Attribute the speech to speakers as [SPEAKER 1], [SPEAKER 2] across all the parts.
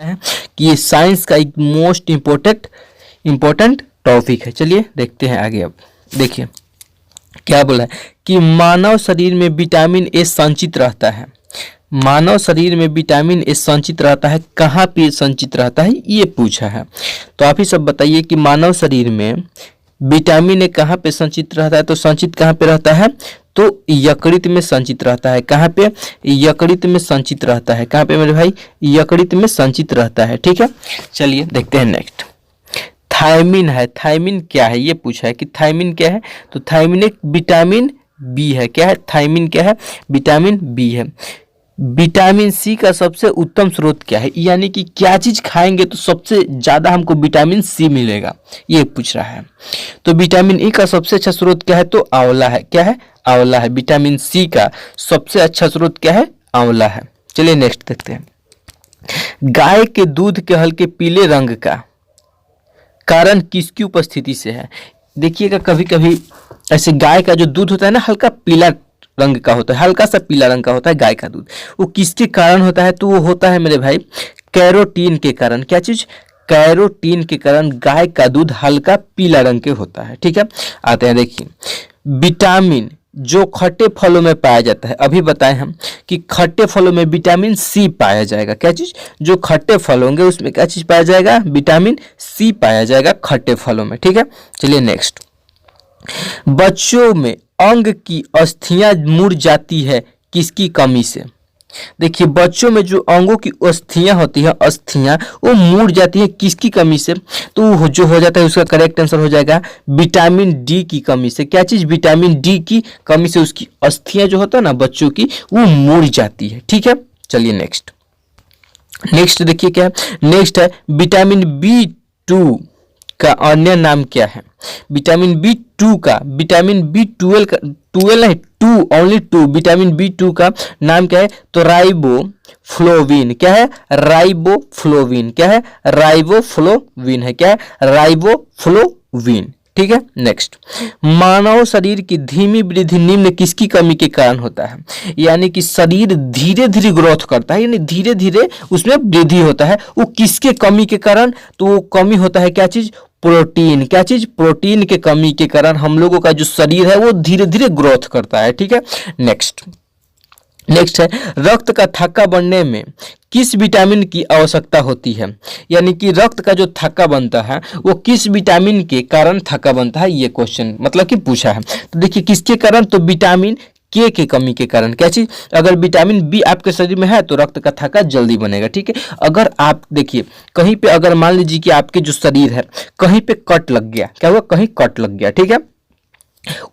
[SPEAKER 1] हैं कि ये साइंस का एक मोस्ट इम्पोर्टेंट टॉपिक है। चलिए देखते हैं आगे। अब देखिए क्या बोला है कि मानव शरीर में विटामिन ए संचित रहता है। मानव शरीर में विटामिन ए संचित रहता है, कहाँ पे संचित रहता है ये पूछा है। तो आप ही सब बताइए कि मानव शरीर में विटामिन ए कहाँ पे संचित रहता है। तो संचित कहाँ पे रहता है, तो यकृत में संचित रहता है। कहाँ पे, यकृत में संचित रहता है। कहाँ पे मेरे भाई, यकृत में संचित रहता है। ठीक है, चलिए देखते हैं नेक्स्ट। थायमिन है, थायमिन क्या है ये पूछा है कि थायमिन क्या है। तो थायमिन एक विटामिन बी है। क्या है, थायमिन क्या है, विटामिन बी है। विटामिन सी का सबसे उत्तम स्रोत क्या है, यानी कि क्या चीज खाएंगे तो सबसे ज्यादा हमको विटामिन सी मिलेगा, ये पूछ रहा है। तो विटामिन ई का सबसे अच्छा स्रोत क्या है, तो आंवला है। क्या है, आंवला है। विटामिन सी का सबसे अच्छा स्रोत क्या है, आंवला है। चलिए नेक्स्ट देखते हैं। गाय के दूध के हल्के पीले रंग का कारण किसकी उपस्थिति से है। देखिएगा कभी कभी ऐसे गाय का जो दूध होता है ना, हल्का पीला रंग का होता है, हल्का सा पीला रंग का होता है गाय का दूध। वो किसके कारण होता है, तो वो होता है मेरे भाई कैरोटीन के कारण। क्या चीज, कैरोटीन के कारण गाय का दूध हल्का पीला रंग के होता है। ठीक है, आते हैं देखिए। विटामिन जो खट्टे फलों में पाया जाता है, अभी बताएं हम कि खट्टे फलों में विटामिन सी पाया जाएगा। क्या चीज, जो खट्टे फल होंगे उसमें क्या चीज पाया जाएगा, विटामिन सी पाया जाएगा खट्टे फलों में। ठीक है, चलिए नेक्स्ट। बच्चों में अंग की अस्थियां मुड़ जाती है किसकी कमी से। देखिए बच्चों में जो अंगों की अस्थियां होती है, अस्थियां वो मुड़ जाती है किसकी कमी से, तो वो जो हो जाता है उसका करेक्ट आंसर हो जाएगा विटामिन डी की कमी से। क्या चीज, विटामिन डी की कमी से उसकी अस्थियां जो होता है ना बच्चों की, वो मुड़ जाती है। ठीक है, चलिए नेक्स्ट। नेक्स्ट देखिए क्या है, नेक्स्ट है विटामिन बी टू का अन्य नाम क्या है। विटामिन बी टू का, विटामिन बी ट्वेल्व का, ट्वेल्व नहीं two, only two, vitamin B two का नाम क्या है, तो राइबोफ्लोविन। क्या है, राइबोफ्लोविन। क्या है, राइबोफ्लोविन है। क्या है, राइबोफ्लोविन। ठीक है, नेक्स्ट। मानव शरीर की धीमी वृद्धि निम्न किसकी कमी के कारण होता है, यानी कि शरीर धीरे धीरे ग्रोथ करता है, यानी धीरे धीरे उसमें वृद्धि होता है, वो किसके कमी के कारण, तो वो कमी होता है क्या चीज, प्रोटीन। क्या चीज, प्रोटीन के कमी के कारण हम लोगों का जो शरीर है वो धीरे धीरे ग्रोथ करता है। ठीक है, नेक्स्ट। नेक्स्ट है रक्त का थक्का बनने में किस विटामिन की आवश्यकता होती है, यानी कि रक्त का जो थक्का बनता है वो किस विटामिन के कारण थक्का बनता है, ये क्वेश्चन मतलब कि पूछा है। तो देखिए किसके कारण, तो विटामिन के कमी के कारण। क्या चीज, अगर विटामिन बी आपके शरीर में है तो रक्त का थक्का जल्दी बनेगा। ठीक है, अगर आप देखिए कहीं पे अगर मान लीजिए कि आपके जो शरीर है कहीं पे कट लग गया, क्या हुआ, कहीं कट लग गया, ठीक है,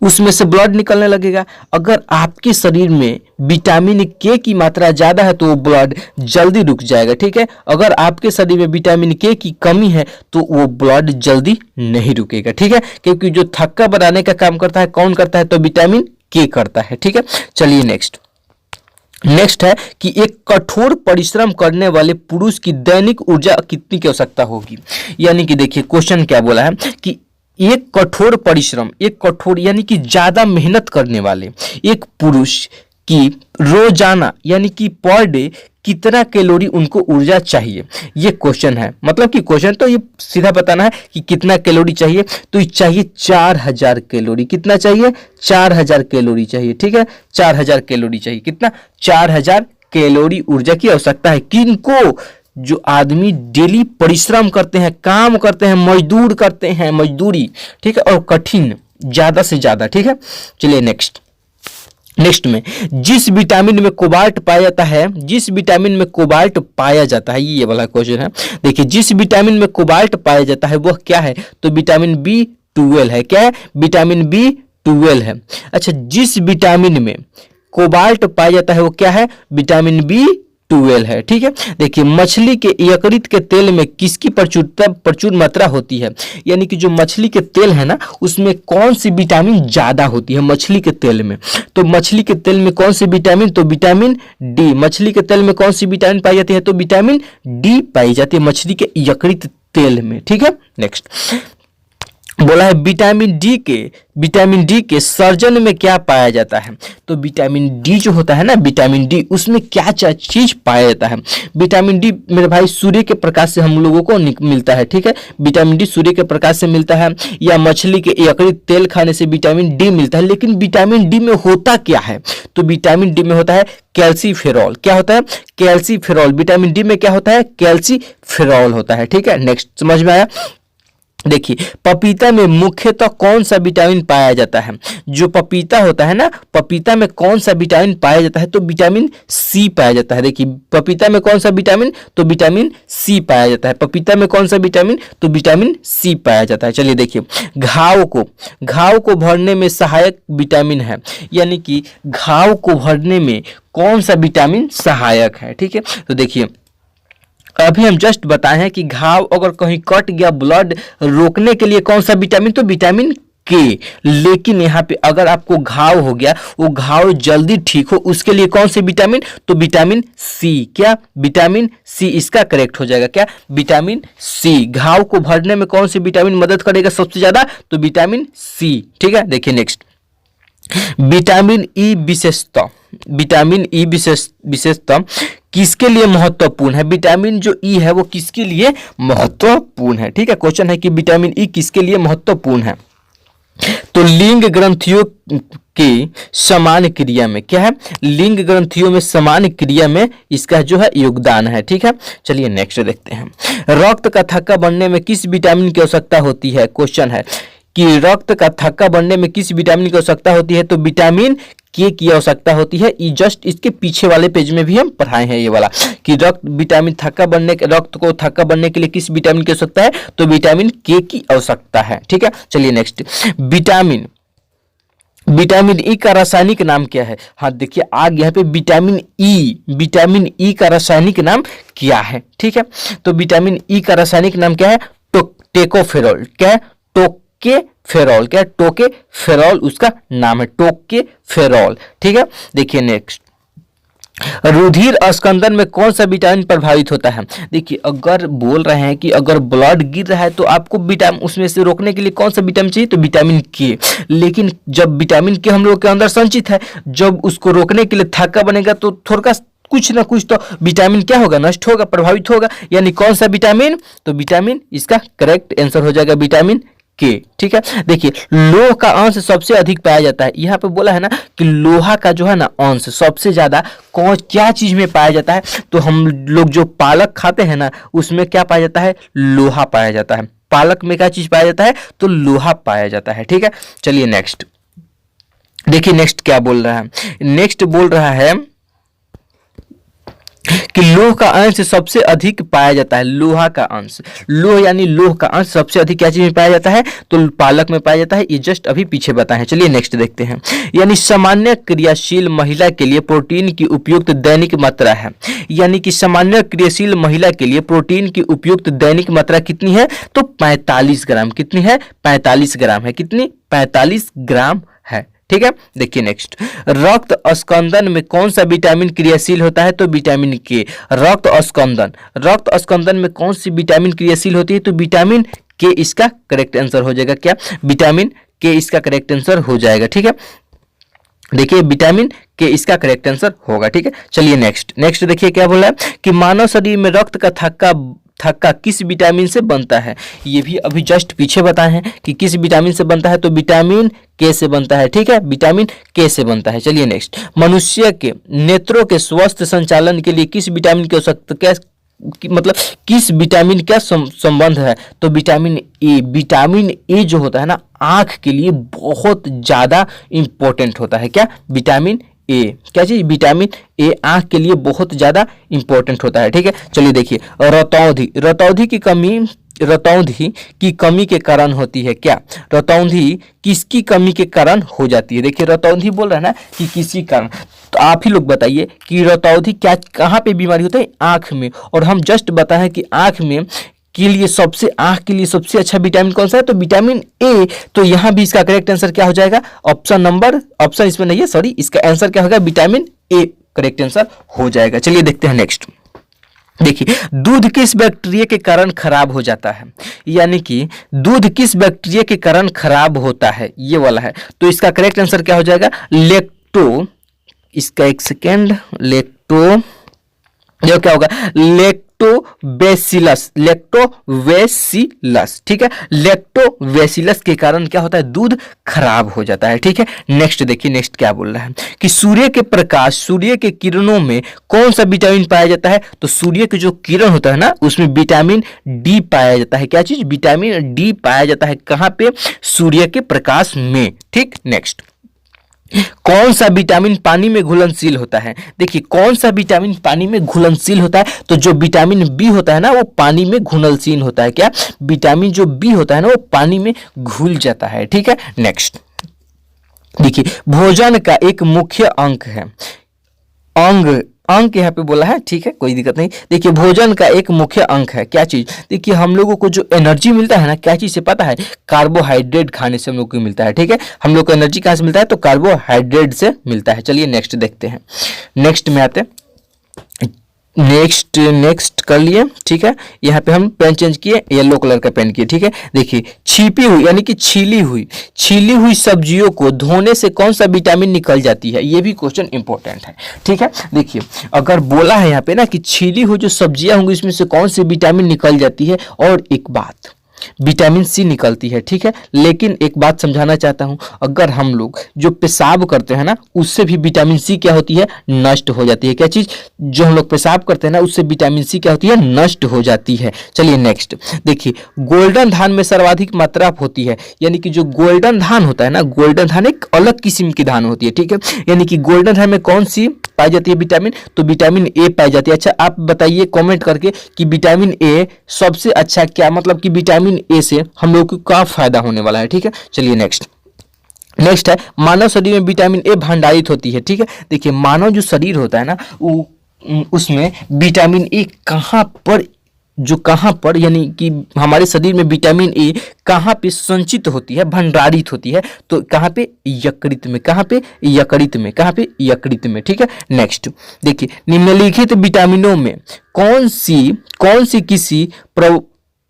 [SPEAKER 1] उसमें से ब्लड निकलने लगेगा। अगर आपके शरीर में विटामिन के की मात्रा ज्यादा है तो वो ब्लड जल्दी रुक जाएगा। ठीक है, अगर आपके शरीर में विटामिन के की कमी है तो वो ब्लड जल्दी नहीं रुकेगा। ठीक है, क्योंकि जो थक्का बनाने का काम करता है कौन करता है, तो विटामिन के करता है। ठीक है, चलिए नेक्स्ट। नेक्स्ट है कि एक कठोर परिश्रम करने वाले पुरुष की दैनिक ऊर्जा कितनी की आवश्यकता होगी, यानी कि देखिए क्वेश्चन क्या बोला है कि एक कठोर परिश्रम, एक कठोर यानी कि ज्यादा मेहनत करने वाले एक पुरुष की रोजाना यानी कि पर डे कितना कैलोरी उनको ऊर्जा चाहिए, ये क्वेश्चन है। मतलब कि क्वेश्चन तो ये सीधा बताना है कि कितना कैलोरी चाहिए, तो ये चाहिए 4000 कैलोरी। कितना चाहिए, 4000 कैलोरी चाहिए। ठीक है, 4000 कैलोरी चाहिए। कितना, 4000 कैलोरी ऊर्जा की आवश्यकता है। किनको, जो आदमी डेली परिश्रम करते हैं, काम करते हैं, मजदूर करते हैं, मजदूरी, ठीक है, और कठिन ज्यादा से ज्यादा। ठीक है, चलिए नेक्स्ट। नेक्स्ट में जिस विटामिन में कोबाल्ट पाया जाता है, जिस विटामिन में कोबाल्ट पाया जाता है, ये वाला क्वेश्चन है। देखिए जिस विटामिन में कोबाल्ट पाया जाता है वह क्या है, तो विटामिन B12 है। क्या है, विटामिन B12 है। अच्छा, जिस विटामिन में कोबाल्ट पाया जाता है वो क्या है, विटामिन B12 है। ठीक है, देखिए मछली के यकृत के तेल में किसकी प्रचुर मात्रा होती है, यानी कि जो मछली के तेल है ना उसमें कौन सी विटामिन ज्यादा होती है मछली के तेल में, तो मछली के तेल में कौन सी विटामिन, तो विटामिन डी। मछली के तेल में कौन सी विटामिन पाई जाती है, तो विटामिन डी पाई जाती है मछली के यकृत तेल में। ठीक है, नेक्स्ट। बोला है विटामिन डी के सर्जन में क्या पाया जाता है। तो विटामिन डी जो होता है ना, विटामिन डी, उसमें क्या चीज पाया जाता है। विटामिन डी मेरे भाई सूर्य के प्रकाश से हम लोगों को मिलता है, ठीक है। विटामिन डी सूर्य के प्रकाश से मिलता है, या मछली के यकृत तेल खाने से विटामिन डी मिलता है। लेकिन विटामिन डी में होता क्या है, तो विटामिन डी में होता है कैल्सीफेरॉल। क्या होता है, कैल्सीफेरॉल। विटामिन डी में क्या होता है, कैल्सीफेरॉल होता है, ठीक है। नेक्स्ट समझ में आया। देखिए पपीता में मुख्यतः कौन सा विटामिन पाया जाता है। जो पपीता होता है ना, पपीता में कौन सा विटामिन पाया जाता है, तो विटामिन सी पाया जाता है। देखिए पपीता में कौन सा विटामिन, तो विटामिन सी पाया जाता है। पपीता में कौन सा विटामिन, तो विटामिन सी पाया जाता है। चलिए देखिए, घाव को भरने में सहायक विटामिन है, यानी कि घाव को भरने में कौन सा विटामिन सहायक है, ठीक है। तो देखिए अभी हम जस्ट बताए हैं कि घाव अगर कहीं कट गया, ब्लड रोकने के लिए कौन सा विटामिन, तो विटामिन के। लेकिन यहाँ पे अगर आपको घाव हो गया, वो घाव जल्दी ठीक हो, उसके लिए कौन सी विटामिन, तो विटामिन सी। क्या, विटामिन सी इसका करेक्ट हो जाएगा। क्या, विटामिन सी। घाव को भरने में कौन सी विटामिन मदद करेगा सबसे ज्यादा, तो विटामिन सी, ठीक है। देखिए नेक्स्ट, विटामिन ई विशेषता, विटामिन ई विशेषता किसके लिए महत्वपूर्ण है। विटामिन जो ई है वो किसके लिए महत्वपूर्ण है, ठीक है। क्वेश्चन है कि विटामिन ई किसके लिए महत्वपूर्ण है। तो लिंग ग्रंथियों की समान क्रिया में, क्या है, लिंग ग्रंथियों में समान क्रिया में इसका जो है योगदान है, ठीक है। चलिए नेक्स्ट देखते हैं, रक्त का थक्का बनने में किस विटामिन की आवश्यकता होती है। क्वेश्चन है कि रक्त का थक्का बनने में किस विटामिन की आवश्यकता होती है, तो विटामिन के की आवश्यकता होती है। ये जस्ट इसके पीछे वाले पेज में भी हम पढ़ाए हैं ये वाला, कि रक्त को थक्का बनने के लिए किस विटामिन की आवश्यकता है, तो विटामिन के की आवश्यकता है, ठीक है। चलिए नेक्स्ट, विटामिन ई का रासायनिक नाम क्या है। हाँ देखिए आ गया पे विटामिन ई का रासायनिक नाम क्या है, ठीक है। तो विटामिन ई का रासायनिक नाम क्या है, टोकोफेरॉल। क्या है, टोकेफेरॉल। क्या, टोकेफेरॉल उसका नाम है, टोकेफेरॉल, ठीक है। देखिए नेक्स्ट, रुधिर स्कंदन में कौन सा विटामिन प्रभावित होता है। देखिए अगर बोल रहे हैं कि अगर ब्लड गिर रहा है तो आपको विटामिन उसमें से रोकने के लिए कौन सा विटामिन चाहिए, तो विटामिन के। लेकिन जब विटामिन के हम लोग के अंदर संचित है, जब उसको रोकने के लिए थक्का बनेगा तो थोड़ा कुछ ना कुछ तो विटामिन क्या होगा, नष्ट होगा, प्रभावित होगा। यानी कौन सा विटामिन, तो विटामिन इसका करेक्ट आंसर हो जाएगा विटामिन के, ठीक है। देखिए लोह का अंश सबसे अधिक पाया जाता है। यहाँ पे बोला है ना कि लोहा का जो है ना अंश सबसे ज्यादा क्या चीज में पाया जाता है, तो हम लोग जो पालक खाते हैं ना उसमें क्या पाया जाता है, लोहा पाया जाता है। पालक में क्या चीज पाया जाता है, तो लोहा पाया जाता है, ठीक है। चलिए नेक्स्ट देखिए, नेक्स्ट क्या बोल रहा है, नेक्स्ट बोल रहा है कि लोह का अंश सबसे अधिक पाया जाता है। लोहा का अंश, लोह यानी लोह का अंश सबसे अधिक क्या चीज में पाया जाता है, तो पालक में पाया जाता है। ये जस्ट अभी पीछे बताए हैं। चलिए नेक्स्ट देखते हैं, यानी सामान्य क्रियाशील महिला के लिए प्रोटीन की उपयुक्त दैनिक मात्रा है। यानी कि सामान्य क्रियाशील महिला के लिए प्रोटीन की उपयुक्त दैनिक मात्रा कितनी है, तो 45 ग्राम। कितनी है, 45 ग्राम है। कितनी, 45 ग्राम है, ठीक है। देखिए नेक्स्ट, रक्त स्कंदन में कौन सा विटामिन क्रियाशील होता है, तो विटामिन के। रक्त स्कंदन में कौन सी विटामिन क्रियाशील होती है, तो विटामिन के इसका करेक्ट आंसर हो जाएगा। क्या, विटामिन के इसका करेक्ट आंसर हो जाएगा, ठीक है। देखिए विटामिन के इसका करेक्ट आंसर होगा, ठीक है। चलिए नेक्स्ट देखिए क्या बोला है कि मानव शरीर में रक्त का थक्का किस विटामिन से बनता है। ये भी अभी जस्ट पीछे बताए हैं कि किस विटामिन से बनता है, तो विटामिन के से बनता है, ठीक है। विटामिन के से बनता है। चलिए नेक्स्ट, मनुष्य के नेत्रों के स्वस्थ संचालन के लिए किस विटामिन की आवश्यकता, क्या मतलब किस विटामिन का संबंध है, तो विटामिन ए। विटामिन ए जो होता है ना आंख के लिए बहुत ज्यादा इंपॉर्टेंट होता है। क्या, विटामिन ए। क्या चीज, विटामिन ए आंख के लिए बहुत ज्यादा इंपॉर्टेंट होता है, ठीक है। चलिए देखिए, रतौंधी की कमी के कारण होती है। क्या, रतौंधी किसकी कमी के कारण हो जाती है। देखिए रतौंधी बोल रहा है ना कि किसी कारण, तो आप ही लोग बताइए कि रतौंधी क्या कहाँ पे बीमारी होता है, आंख में। और हम जस्ट बताएं कि आंख के लिए सबसे अच्छा विटामिन कौन सा है, तो विटामिन ए। तो यहाँ भी इसका करेक्ट आंसर क्या हो जाएगा, ऑप्शन इसमें नहीं है, सॉरी, इसका आंसर क्या होगा, विटामिन ए करेक्ट आंसर हो जाएगा। चलिए देखते हैं नेक्स्ट, देखिए, दूध किस बैक्टीरिया के कारण खराब हो जाता है, यानी कि दूध किस बैक्टीरिया के कारण खराब होता है, ये वाला है। तो इसका करेक्ट आंसर क्या हो जाएगा, लेक्टो, इसका एक सेकेंड, लेक्टो, ये क्या होगा, लेक्टोबैसिलस, लेक्टोबैसिलस, ठीक है। लेक्टोबैसिलस के कारण क्या होता है, दूध खराब हो जाता है, ठीक है। नेक्स्ट देखिए, नेक्स्ट क्या बोल रहा है कि सूर्य के प्रकाश, सूर्य के किरणों में कौन सा विटामिन पाया जाता है। तो सूर्य के जो किरण होता है ना, उसमें विटामिन डी पाया जाता है। क्या चीज, विटामिन डी पाया जाता है, कहां पे, सूर्य के प्रकाश में, ठीक। नेक्स्ट, कौन सा विटामिन पानी में घुलनशील होता है। देखिए, कौन सा विटामिन पानी में घुलनशील होता है, तो जो विटामिन बी होता है ना, वो पानी में घुलनशील होता है। क्या, विटामिन जो बी होता है ना, वो पानी में घुल जाता है, ठीक है। नेक्स्ट देखिए, भोजन का एक मुख्य अंक है, अंक यहाँ पे बोला है, ठीक है, कोई दिक्कत नहीं। देखिए, भोजन का एक मुख्य अंक है, क्या चीज, देखिए हम लोगों को जो एनर्जी मिलता है ना, क्या चीज से पता है, कार्बोहाइड्रेट खाने से हम लोग को मिलता है, ठीक है। हम लोग को एनर्जी कहाँ से मिलता है, तो कार्बोहाइड्रेट से मिलता है। चलिए नेक्स्ट देखते हैं, नेक्स्ट में आते हैं, नेक्स्ट कर लिए, ठीक है। यहाँ पे हम पेन चेंज किए, येलो कलर का पेन किए, ठीक है। देखिए, छिपी हुई यानी कि छीली हुई सब्जियों को धोने से कौन सा विटामिन निकल जाती है, ये भी क्वेश्चन इंपॉर्टेंट है, ठीक है। देखिए, अगर बोला है यहाँ पे ना कि छीली हुई जो सब्जियां होंगी इसमें से कौन सी विटामिन निकल जाती है, और एक बात, विटामिन सी निकलती है, ठीक है। लेकिन एक बात समझाना चाहता हूं, अगर हम लोग जो पेशाब करते हैं ना, उससे भी विटामिन सी क्या होती है, नष्ट हो जाती है। क्या चीज, जो हम लोग पेशाब करते हैं ना, उससे विटामिन सी क्या होती है, नष्ट हो जाती है। चलिए नेक्स्ट देखिए, गोल्डन धान में सर्वाधिक मात्रा होती है, यानी कि जो गोल्डन धान होता है ना, गोल्डन धान एक अलग किस्म की धान होती है, ठीक है। यानी कि गोल्डन धान में कौन सी पाई जाती है विटामिन, तो विटामिन ए पाई जाती है। अच्छा, आप बताइए कमेंट करके कि विटामिन ए सबसे अच्छा क्या, मतलब कि विटामिन ए से हम लोग को क्या फायदा होने वाला है, ठीक है। चलिए नेक्स्ट है, मानव शरीर में विटामिन ए भंडारित होती है, ठीक है। देखिए, मानव जो शरीर होता है ना, उसमें विटामिन ए कहाँ पर यानी कि हमारे शरीर में विटामिन ए कहाँ पे संचित होती है, भंडारित होती है, तो कहाँ पे, यकृत में, कहाँ पे, यकृत में, ठीक है। नेक्स्ट देखिए, निम्नलिखित विटामिनों में कौन सी किसी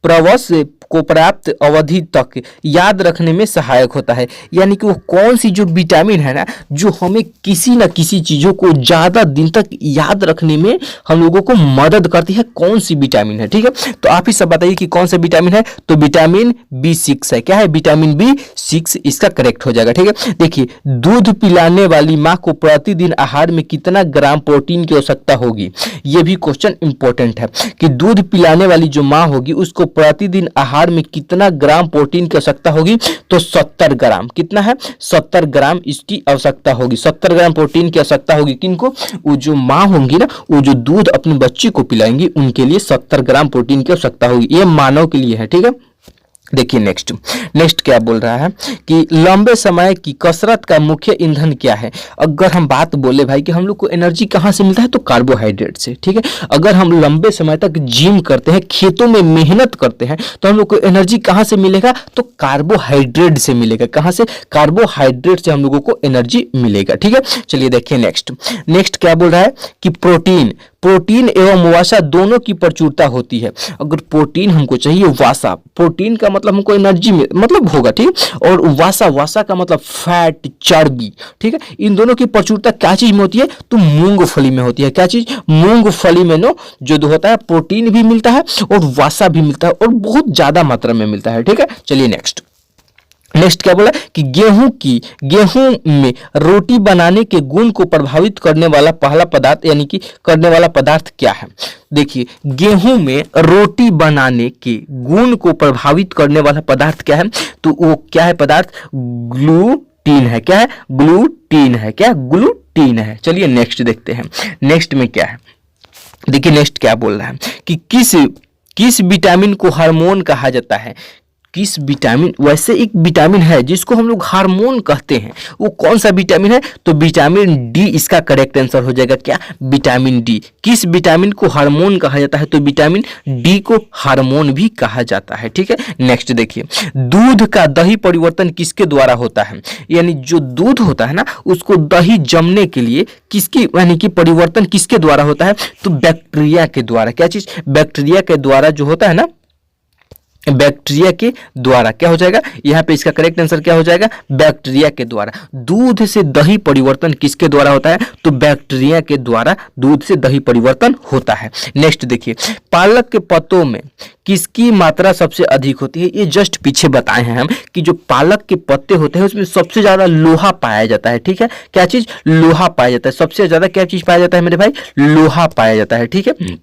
[SPEAKER 1] प्रवस को पर्याप्त अवधि तक याद रखने में सहायक होता है, यानी कि वो कौन सी जो विटामिन है ना, जो हमें किसी न किसी चीजों को ज्यादा दिन तक याद रखने में हम लोगों को मदद करती है, कौन सी विटामिन है, ठीक है। तो आप ही सब बताइए कि कौन सा विटामिन है, तो विटामिन B6 है। क्या है, विटामिन B6 इसका करेक्ट हो जाएगा, ठीक है। देखिए, दूध पिलाने वाली माँ को प्रतिदिन आहार में कितना ग्राम प्रोटीन की आवश्यकता होगी, ये भी क्वेश्चन इंपॉर्टेंट है कि दूध पिलाने वाली जो माँ होगी उसको प्रतिदिन आहार में कितना ग्राम प्रोटीन की आवश्यकता होगी, तो 70 ग्राम, कितना है, 70 ग्राम इसकी आवश्यकता होगी। 70 ग्राम प्रोटीन की आवश्यकता होगी किनको, वो जो माँ होंगी ना, वो जो दूध अपने बच्चे को पिलाएंगी, उनके लिए 70 ग्राम प्रोटीन की आवश्यकता होगी, ये मानव के लिए है, ठीक है। देखिए नेक्स्ट क्या बोल रहा है कि लंबे समय की कसरत का मुख्य ईंधन क्या है। अगर हम बात बोले भाई कि हम लोग को एनर्जी कहाँ से मिलता है, तो कार्बोहाइड्रेट से, ठीक है। अगर हम लंबे समय तक जिम करते हैं, खेतों में मेहनत करते हैं, तो हम लोग को एनर्जी कहाँ से मिलेगा, तो कार्बोहाइड्रेट से मिलेगा। कहाँ से, कार्बोहाइड्रेट से हम लोगों को एनर्जी मिलेगा, ठीक है। चलिए देखिए नेक्स्ट क्या बोल रहा है कि प्रोटीन एवं वसा दोनों की प्रचुरता होती है। अगर प्रोटीन हमको चाहिए, वसा, प्रोटीन का मतलब हमको एनर्जी में मतलब होगा, ठीक है, और वसा का मतलब फैट, चर्बी, ठीक है। इन दोनों की प्रचुरता क्या चीज में होती है, तो मूंगफली में होती है। क्या चीज, मूंगफली में जो होता है, प्रोटीन भी मिलता है और वसा भी मिलता है, और बहुत ज्यादा मात्रा में मिलता है, ठीक है। चलिए नेक्स्ट क्या बोला कि गेहूं में रोटी बनाने के गुण को प्रभावित करने वाला पहला पदार्थ, यानी कि करने वाला पदार्थ क्या है। देखिए, गेहूं में रोटी बनाने के गुण को प्रभावित करने वाला पदार्थ क्या है, तो वो क्या है पदार्थ, ग्लूटीन है। क्या है, ग्लूटीन है। क्या, ग्लूटीन है। चलिए नेक्स्ट देखते हैं, नेक्स्ट में क्या है। देखिए नेक्स्ट क्या बोल रहा है कि किस विटामिन को हार्मोन कहा जाता है। किस विटामिन, वैसे एक विटामिन है जिसको हम लोग हार्मोन कहते हैं, वो कौन सा विटामिन है? तो विटामिन डी इसका करेक्ट आंसर हो जाएगा। क्या? Vitamin D. किस विटामिन को हार्मोन कहा जाता है? तो विटामिन डी को हार्मोन भी कहा जाता है। ठीक है, नेक्स्ट देखिए, दूध का दही परिवर्तन किसके द्वारा होता है? यानी जो दूध होता है ना, उसको दही जमने के लिए किसकी, यानी कि परिवर्तन किसके द्वारा होता है? तो बैक्टीरिया के द्वारा। क्या चीज? बैक्टीरिया के द्वारा जो होता है ना, बैक्टीरिया के द्वारा। क्या हो जाएगा यहाँ पे? इसका करेक्ट आंसर क्या हो जाएगा? बैक्टीरिया के द्वारा। दूध से दही परिवर्तन किसके द्वारा होता है? तो बैक्टीरिया के द्वारा दूध से दही परिवर्तन होता है। नेक्स्ट देखिए, पालक के पत्तों में किसकी मात्रा सबसे अधिक होती है? ये जस्ट पीछे बताए हैं हम कि जो पालक के पत्ते होते हैं उसमें सबसे ज्यादा लोहा पाया जाता है। ठीक है, क्या चीज? लोहा पाया जाता है। सबसे ज्यादा क्या चीज पाया जाता है मेरे भाई? लोहा पाया जाता है। ठीक है,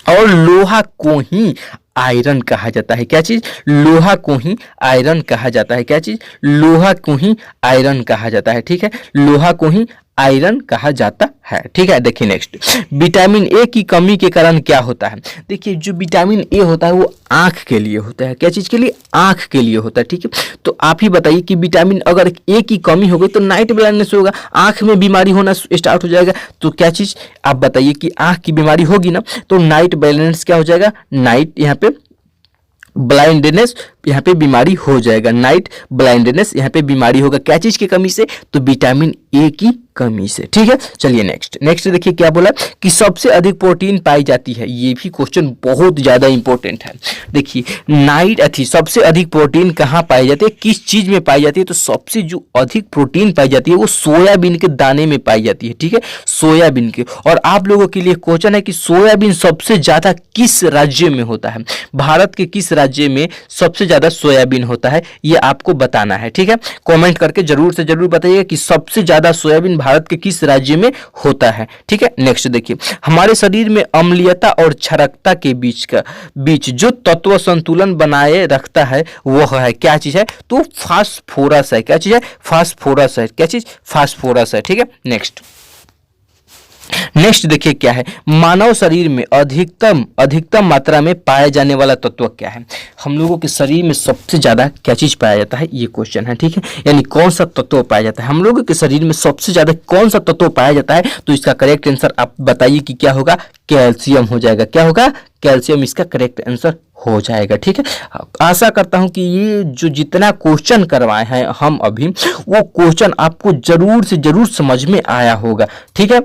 [SPEAKER 1] और लोहा को ही आयरन कहा जाता है। क्या चीज? लोहा को ही आयरन कहा जाता है। क्या चीज? लोहा को ही आयरन कहा जाता है। ठीक है, लोहा को ही आयरन कहा जाता है। ठीक है, देखिए नेक्स्ट, विटामिन ए की कमी के कारण क्या होता है? देखिए, जो विटामिन ए होता है वो आंख के लिए होता है। क्या चीज के लिए? आंख के लिए होता है। ठीक है, तो आप ही बताइए कि विटामिन अगर ए की कमी हो गई तो नाइट ब्लाइंडनेस होगा, आंख में बीमारी होना स्टार्ट हो जाएगा। तो क्या चीज आप बताइए कि आंख की बीमारी होगी ना, तो नाइट ब्लाइंडनेस क्या हो जाएगा? नाइट यहाँ पे ब्लाइंडनेस, यहाँ पे बीमारी हो जाएगा। नाइट ब्लाइंडनेस यहाँ पे बीमारी होगा। क्या चीज की कमी से? तो विटामिन ए की कमी से। ठीक है, चलिए नेक्स्ट देखिए क्या बोला कि सबसे अधिक प्रोटीन पाई जाती है। ये भी क्वेश्चन बहुत ज्यादा इंपॉर्टेंट है। देखिए, सबसे अधिक प्रोटीन कहाँ पाई जाती है, किस चीज में पाई जाती है? तो सबसे जो अधिक प्रोटीन पाई जाती है वो सोयाबीन के दाने में पाई जाती है। ठीक है, सोयाबीन के। और आप लोगों के लिए क्वेश्चन है कि सोयाबीन सबसे ज्यादा किस राज्य में होता है? भारत के किस राज्य में सबसे ज्यादा सोयाबीन होता है, ये आपको बताना है। ठीक है, कमेंट करके जरूर से जरूर बताइएगा कि सबसे ज्यादा सोयाबीन भारत के किस राज्य में होता है। ठीक है, नेक्स्ट देखिए, हमारे शरीर में अम्लीयता और क्षारकता के बीच जो तत्व संतुलन बनाए रखता है वह है, क्या चीज है? तो फास्फोरस है। क्या चीज है? फास्फोरस है। क्या चीज? फास्फोरस है। ठीक है, नेक्स्ट देखिए क्या है, मानव शरीर में अधिकतम मात्रा में पाया जाने वाला तत्व क्या है? हम लोगों के शरीर में सबसे ज्यादा क्या चीज पाया जाता है, ये क्वेश्चन है। ठीक है, यानी कौन सा तत्व पाया जाता है हम लोगों के शरीर में? सबसे ज्यादा कौन सा तत्व पाया जाता है? तो इसका करेक्ट आंसर आप बताइए कि क्या होगा? कैल्शियम हो जाएगा। क्या होगा? कैल्शियम इसका करेक्ट आंसर हो जाएगा। ठीक है, आशा करता हूं कि ये जो जितना क्वेश्चन करवाए हैं हम अभी, वो क्वेश्चन आपको जरूर से जरूर समझ में आया होगा। ठीक है।